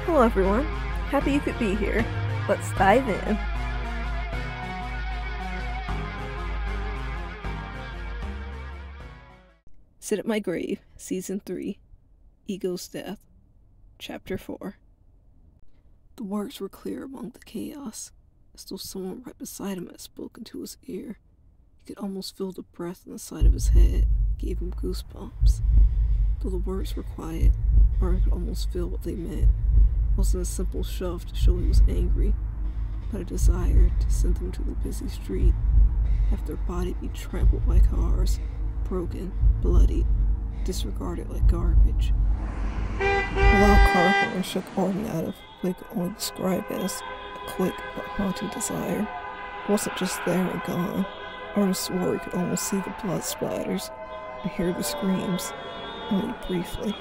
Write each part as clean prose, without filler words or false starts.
Hello everyone, happy you could be here. Let's dive in. Sit at My Grave, Season 3, Ego's Death, Chapter 4. The words were clear among the chaos, as though someone right beside him had spoken to his ear. He could almost feel the breath on the side of his head, gave him goosebumps. Though the words were quiet, Arden could almost feel what they meant. It wasn't a simple shove to show he was angry, but a desire to send them to the busy street, have their body be trampled by cars, broken, bloody, disregarded like garbage. A loud car horn shook Arden out of what he could only describe as a quick but haunting desire. It wasn't just there and gone. Arden swore he could almost see the blood splatters and hear the screams, only briefly.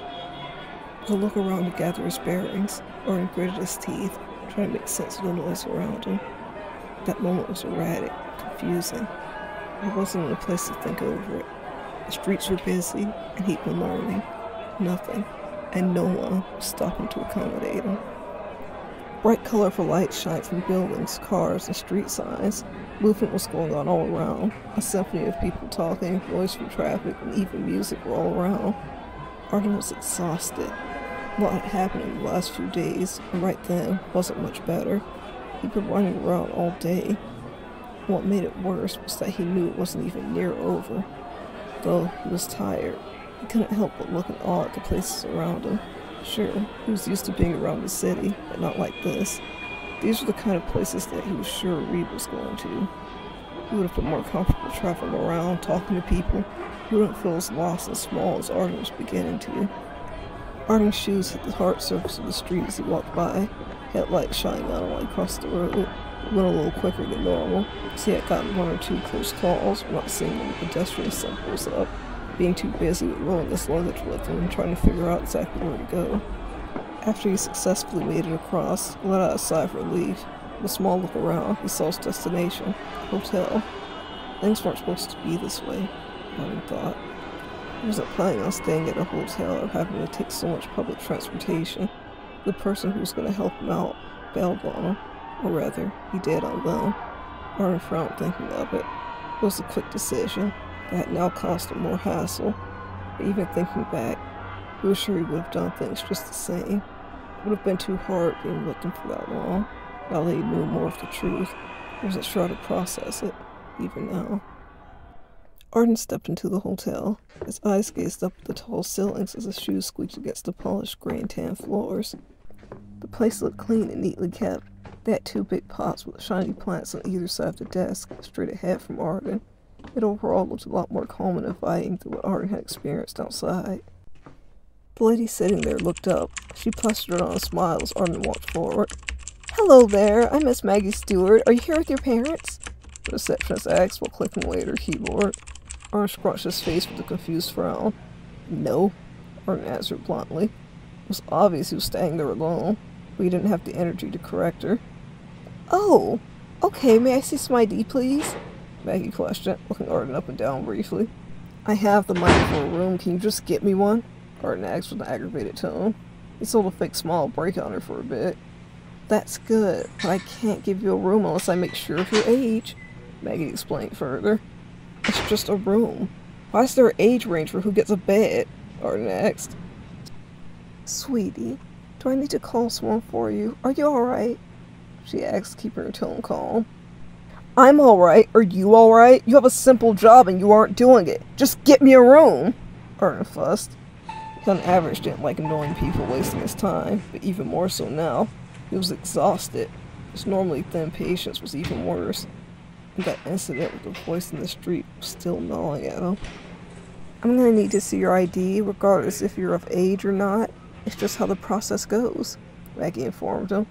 With a look around to gather his bearings, Arden gritted his teeth, trying to make sense of the noise around him. That moment was erratic, confusing. He wasn't in a place to think over it. The streets were busy, and he'd been learning. Nothing, and no one was stopping to accommodate him. Bright, colorful lights shined from buildings, cars, and street signs. Movement was going on all around. A symphony of people talking, noise from traffic, and even music were all around. Arden was exhausted. A lot had happened in the last few days, and right then wasn't much better. He'd been running around all day. What made it worse was that he knew it wasn't even near over. Though he was tired, he couldn't help but look in awe at the places around him. Sure, he was used to being around the city, but not like this. These were the kind of places that he was sure Reed was going to. He would have been more comfortable traveling around, talking to people. He wouldn't feel as lost and small as Arden was beginning to. Arden's shoes hit the hard surface of the street as he walked by, headlights shining out while he crossed the road. It went a little quicker than normal, as he had gotten one or two close calls, not seeing any pedestrian symbols up, being too busy with rolling his luggage with him and trying to figure out exactly where to go. After he successfully made it across, he let out a sigh of relief. With a small look around, he saw his destination, a hotel. Things weren't supposed to be this way, Arden thought. He wasn't planning on staying at a hotel or having to take so much public transportation. The person who was going to help him out bailed on him, or rather, he did on them. Arden frowned thinking of it. It was a quick decision that had now caused him more hassle, but even thinking back, he was sure he would have done things just the same. It would have been too hard being with him for that long. Now that he knew more of the truth, he wasn't sure how to process it, even now. Arden stepped into the hotel. His eyes gazed up at the tall ceilings as his shoes squeaked against the polished gray and tan floors. The place looked clean and neatly kept. They had two big pots with shiny plants on either side of the desk, straight ahead from Arden. It overall looked a lot more calm and inviting than what Arden had experienced outside. The lady sitting there looked up. She plastered on a smile as Arden walked forward. "Hello there, I'm Miss Maggie Stewart. Are you here with your parents?" The receptionist asked while clicking away at her keyboard. Arden scrunched his face with a confused frown. "No," Arden answered bluntly. It was obvious he was staying there alone, but he didn't have the energy to correct her. "Oh, okay, may I see some ID, please?" Maggie questioned, looking Arden up and down briefly. "I have the money for a room, can you just get me one?" Arden asked with an aggravated tone. He sold a fake smile break on her for a bit. "That's good, but I can't give you a room unless I make sure of your age," Maggie explained further. "It's just a room. Why is there an age range for who gets a bed?" Arden asked. "Sweetie, do I need to call someone for you? Are you alright?" she asked, keeping her tone calm. "I'm alright. Are you alright? You have a simple job and you aren't doing it. Just get me a room!" Arden fussed. He on average didn't like annoying people wasting his time, but even more so now. He was exhausted. His normally thin patience was even worse. And that incident with the voice in the street was still gnawing at him. "I'm gonna need to see your ID, regardless if you're of age or not. It's just how the process goes," Maggie informed him.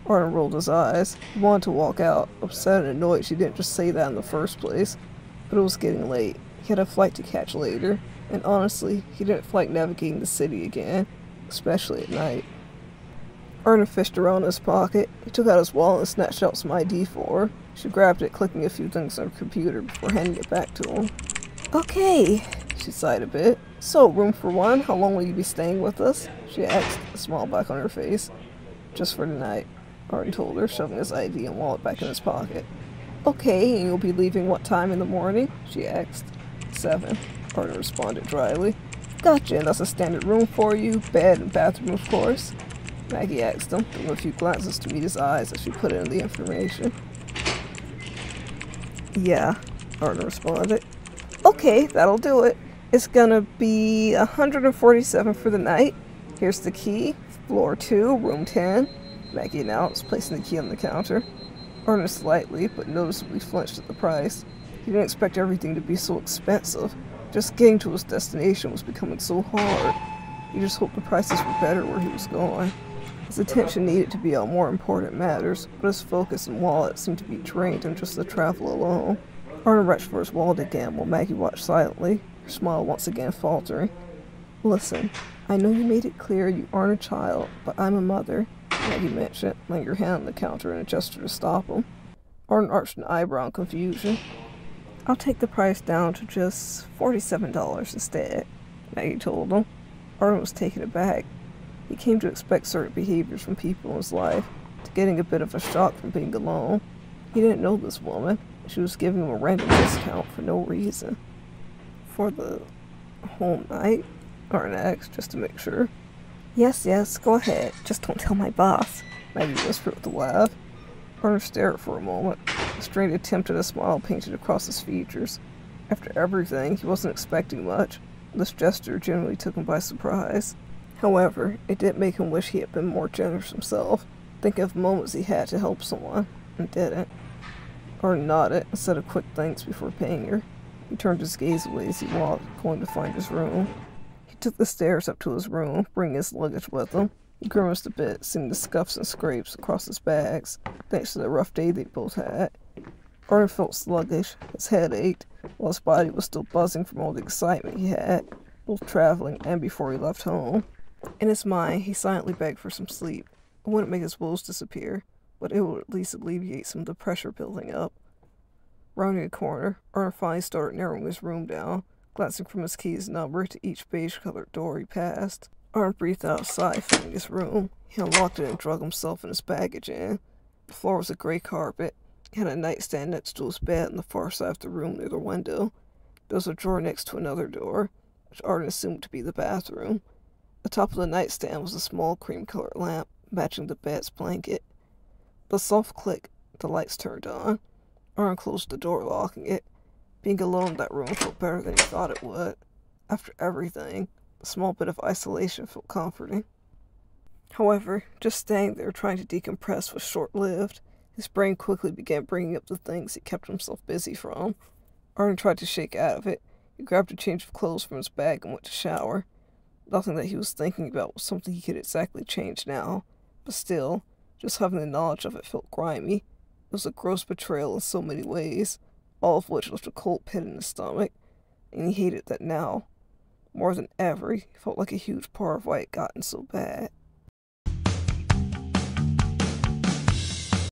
Arden rolled his eyes. He wanted to walk out, upset and annoyed she didn't just say that in the first place. But it was getting late. He had a flight to catch later, and honestly, he didn't feel like navigating the city again, especially at night. Arden fished around his pocket. He took out his wallet and snatched out some ID for her. She grabbed it, clicking a few things on her computer before handing it back to him. "Okay," she sighed a bit. "So, room for one, how long will you be staying with us?" she asked, a smile back on her face. Just for tonight, Arden told her, shoving his ID and wallet back in his pocket. Okay, and you'll be leaving what time in the morning? She asked. 7, Arden responded dryly. Gotcha, and that's a standard room for you, bed and bathroom, of course. Maggie asked him, giving a few glances to meet his eyes as she put in the information. Yeah, Arden responded. Okay, that'll do it. It's gonna be 147 for the night. Here's the key. Floor 2, room 10. Maggie announced, placing the key on the counter. Arden slightly, but noticeably flinched at the price. He didn't expect everything to be so expensive. Just getting to his destination was becoming so hard. He just hoped the prices were better where he was going. His attention needed to be on more important matters, but his focus and wallet seemed to be drained on just the travel alone. Arden reached for his wallet again while Maggie watched silently, her smile once again faltering. Listen, I know you made it clear you aren't a child, but I'm a mother, Maggie mentioned, laying her hand on the counter in a gesture to stop him. Arden arched an eyebrow in confusion. I'll take the price down to just $47 instead, Maggie told him. Arden was taken aback. He came to expect certain behaviors from people in his life, to getting a bit of a shock from being alone. He didn't know this woman. She was giving him a random discount for no reason. For the whole night? Arden asked, just to make sure. Yes, go ahead. Just don't tell my boss, Maggie whispered with a laugh. Arden stared for a moment. A strained attempt at a smile painted across his features. After everything, he wasn't expecting much. This gesture genuinely took him by surprise. However, it did make him wish he had been more generous himself, thinking of moments he had to help someone, and didn't. Arden nodded and said a quick thanks before paying her. He turned his gaze away as he walked, going to find his room. He took the stairs up to his room, bringing his luggage with him. He grimaced a bit, seeing the scuffs and scrapes across his bags, thanks to the rough day they both had. Arden felt sluggish, his head ached, while his body was still buzzing from all the excitement he had, both traveling and before he left home. In his mind, he silently begged for some sleep. It wouldn't make his woes disappear, but it would at least alleviate some of the pressure building up. Rounding a corner, Arden finally started narrowing his room down, glancing from his key's number to each beige-colored door he passed. Arden breathed out a sigh, filling his room. He unlocked it and drug himself and his baggage in. The floor was a gray carpet. He had a nightstand next to his bed on the far side of the room near the window. There was a drawer next to another door, which Arden assumed to be the bathroom. At the top of the nightstand was a small cream-colored lamp, matching the bed's blanket. With a soft click, the lights turned on. Arden closed the door, locking it. Being alone in that room felt better than he thought it would. After everything, a small bit of isolation felt comforting. However, just staying there trying to decompress was short-lived. His brain quickly began bringing up the things he kept himself busy from. Arden tried to shake out of it. He grabbed a change of clothes from his bag and went to shower. Nothing that he was thinking about was something he could exactly change now, but still, just having the knowledge of it felt grimy. It was a gross betrayal in so many ways, all of which left a cold pit in his stomach, and he hated that now. More than ever, he felt like a huge part of why it had gotten so bad.